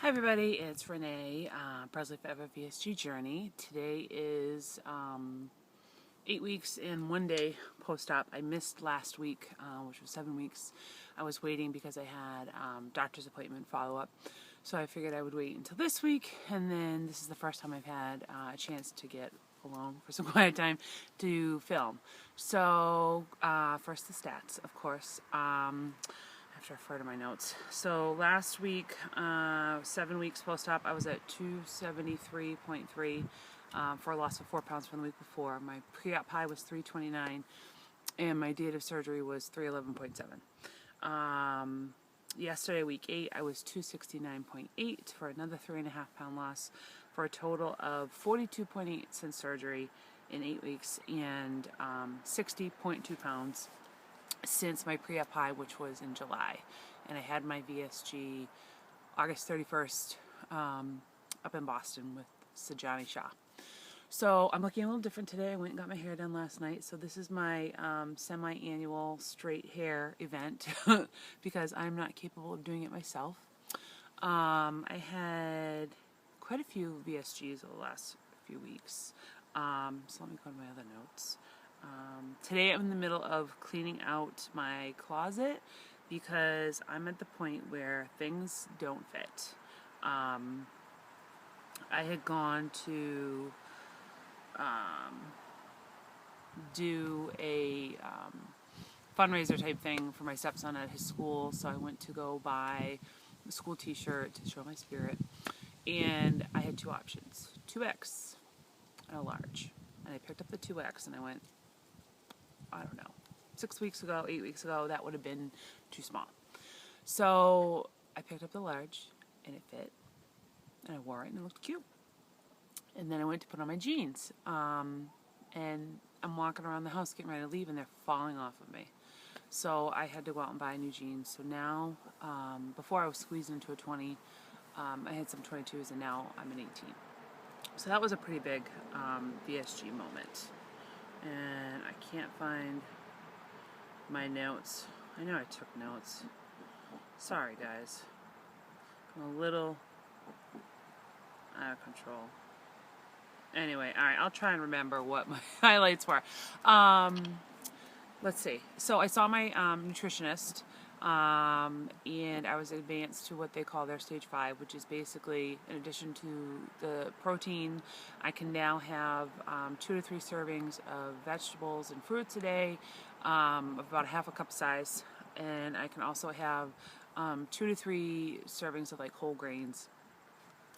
Hi everybody, it's Renee, Presley Forever VSG Journey. Today is 8 weeks and 1 day post-op. I missed last week, which was 7 weeks. I was waiting because I had doctor's appointment follow-up. So I figured I would wait until this week, and then this is the first time I've had a chance to get alone for some quiet time to film. So first the stats, of course. I have to refer to my notes. So last week, 7 weeks post-op, I was at 273.3 for a loss of 4 pounds from the week before. My pre-op high was 329, and my date of surgery was 311.7. Yesterday, week 8, I was 269.8 for another 3.5 pound loss, for a total of 42.8 since surgery in 8 weeks, and 60.2 pounds since my pre-op high, which was in July. And I had my VSG August 31st up in Boston with Sajani Shah. So I'm looking a little different today. I went and got my hair done last night. So this is my semi-annual straight hair event because I'm not capable of doing it myself. I had quite a few VSGs over the last few weeks. So let me go to my other notes. Today I'm in the middle of cleaning out my closet because I'm at the point where things don't fit. I had gone to do a fundraiser type thing for my stepson at his school, so I went to go buy a school t-shirt to show my spirit, and I had two options, 2X and a large, and I picked up the 2X and I went, I don't know, 6 weeks ago, 8 weeks ago, that would have been too small. So I picked up the large, and it fit, and I wore it, and it looked cute. And then I went to put on my jeans, and I'm walking around the house getting ready to leave, and they're falling off of me. So I had to go out and buy new jeans. So now, before I was squeezed into a 20, I had some 22s, and now I'm an 18. So that was a pretty big VSG moment. And I can't find my notes. I know I took notes. Sorry, guys. I'm a little out of control. Anyway, alright, I'll try and remember what my highlights were. Let's see. So I saw my nutritionist, and I was advanced to what they call their stage 5, which is basically, in addition to the protein, I can now have 2 to 3 servings of vegetables and fruits a day, about a half a cup size, and I can also have 2 to 3 servings of like whole grains,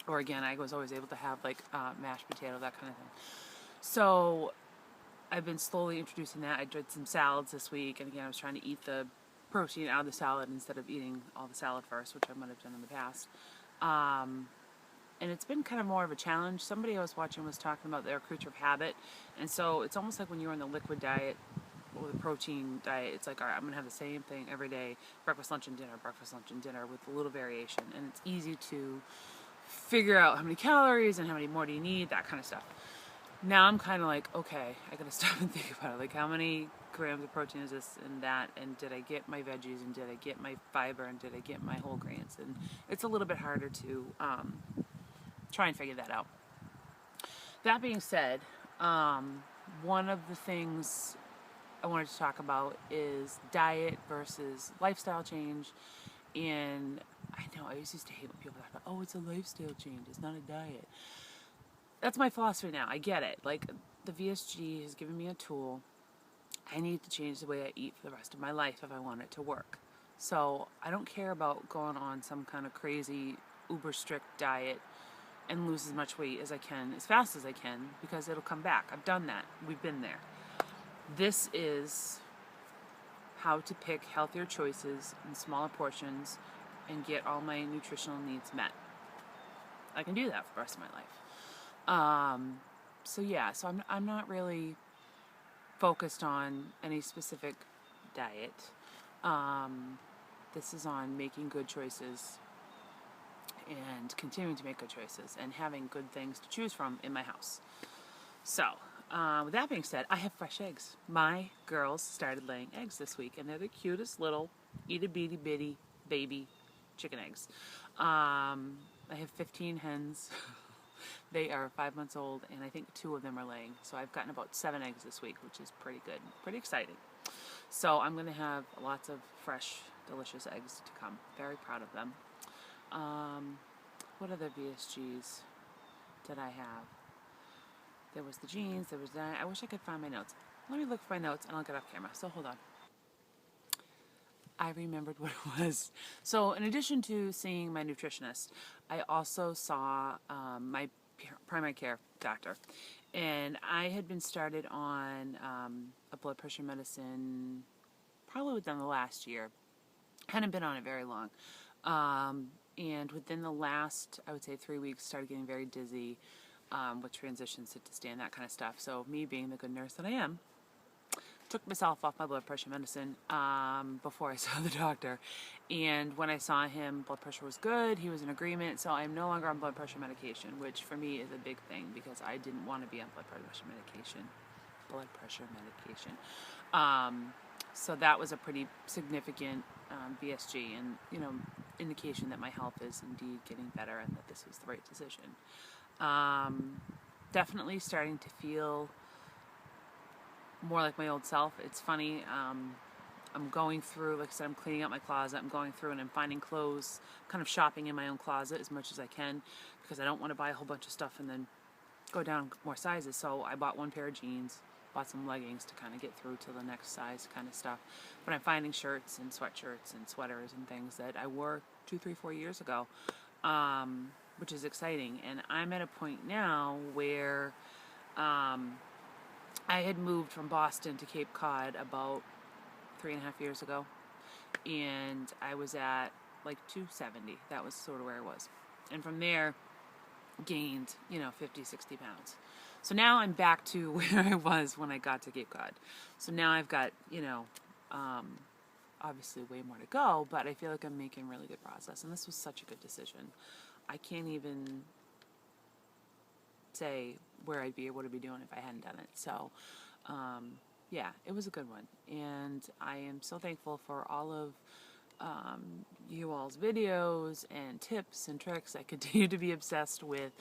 or again, I was always able to have like mashed potato, that kind of thing. So I've been slowly introducing that. I did some salads this week, and again, I was trying to eat the protein out of the salad instead of eating all the salad first, which I might have done in the past. And it's been kind of more of a challenge. Somebody I was watching was talking about their creature of habit, and so it's almost like when you're on the liquid diet or the protein diet, it's like, all right, I'm going to have the same thing every day, breakfast, lunch, and dinner, with a little variation, and it's easy to figure out how many calories and how many more do you need, that kind of stuff. Now I'm kind of like, okay, I gotta stop and think about it. Like, how many grams of protein is this and that? And did I get my veggies? And did I get my fiber? And did I get my whole grains? And it's a little bit harder to try and figure that out. That being said, one of the things I wanted to talk about is diet versus lifestyle change. And I know I used to hate when people talk about, oh, it's a lifestyle change, it's not a diet. That's my philosophy now. I get it. Like, the VSG has given me a tool. I need to change the way I eat for the rest of my life if I want it to work. So I don't care about going on some kind of crazy, uber strict diet and lose as much weight as I can, as fast as I can, because it'll come back. I've done that. We've been there. This is how to pick healthier choices in smaller portions and get all my nutritional needs met. I can do that for the rest of my life. So I'm not really focused on any specific diet. This is on making good choices and continuing to make good choices and having good things to choose from in my house. So, with that being said, I have fresh eggs. My girls started laying eggs this week, and they're the cutest little itty bitty bitty baby chicken eggs. I have 15 hens. They are 5 months old, and I think 2 of them are laying. So I've gotten about 7 eggs this week, which is pretty good, pretty exciting. So I'm going to have lots of fresh, delicious eggs to come. Very proud of them. What other VSGs did I have? There was the jeans, there was that. I wish I could find my notes. Let me look for my notes and I'll get off camera. So hold on. I remembered what it was. So in addition to seeing my nutritionist, I also saw my primary care doctor. And I had been started on a blood pressure medicine probably within the last year. Hadn't been on it very long. And within the last, I would say 3 weeks, started getting very dizzy with transitions, sit to stand, that kind of stuff. So me being the good nurse that I am, took myself off my blood pressure medicine before I saw the doctor. And when I saw him, blood pressure was good. He was in agreement. So I'm no longer on blood pressure medication, which for me is a big thing because I didn't want to be on blood pressure medication. So that was a pretty significant VSG and, you know, indication that my health is indeed getting better and that this was the right decision. Definitely starting to feel more like my old self. It's funny, I'm going through, like I said, I'm cleaning up my closet. I'm going through and I'm finding clothes, kind of shopping in my own closet as much as I can because I don't want to buy a whole bunch of stuff and then go down more sizes. So I bought 1 pair of jeans, bought some leggings to kind of get through to the next size kind of stuff. But I'm finding shirts and sweatshirts and sweaters and things that I wore 2, 3, 4 years ago, which is exciting. And I'm at a point now where I had moved from Boston to Cape Cod about 3.5 years ago, and I was at like 270. That was sort of where I was. And from there, gained, 50, 60 pounds. So now I'm back to where I was when I got to Cape Cod. So now I've got, obviously way more to go, but I feel like I'm making really good progress. And this was such a good decision. I can't even say where I'd be or what I'd be doing if I hadn't done it. So, yeah, it was a good one. And I am so thankful for all of you all's videos and tips and tricks. I continue to be obsessed with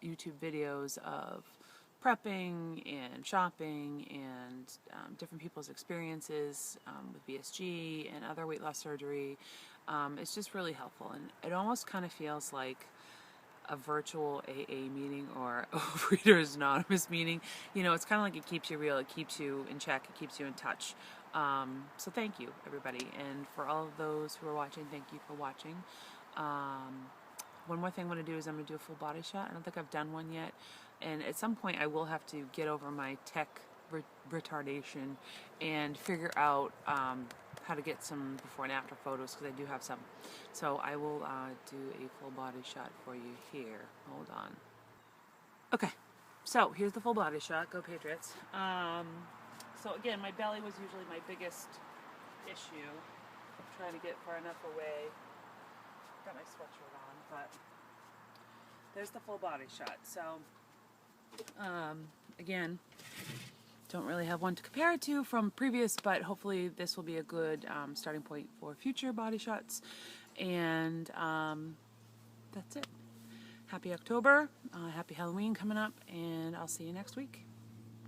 YouTube videos of prepping and shopping and different people's experiences with VSG and other weight loss surgery. It's just really helpful, and it almost kind of feels like a virtual AA meeting or Overeaters Anonymous meeting. It's kind of like it keeps you real, it keeps you in check, it keeps you in touch. So thank you, everybody, and for all of those who are watching, thank you for watching. One more thing I'm going to do is I'm going to do a full body shot. I don't think I've done one yet, and at some point I will have to get over my tech retardation and figure out how to get some before and after photos, because I do have some. So I will do a full body shot for you here. Hold on. Okay, so here's the full body shot. Go Patriots. So again, my belly was usually my biggest issue. I'm trying to get far enough away. Got my sweatshirt on, but there's the full body shot. So again, don't really have one to compare it to from previous, but hopefully this will be a good starting point for future body shots. And that's it. Happy October, happy Halloween coming up, and I'll see you next week.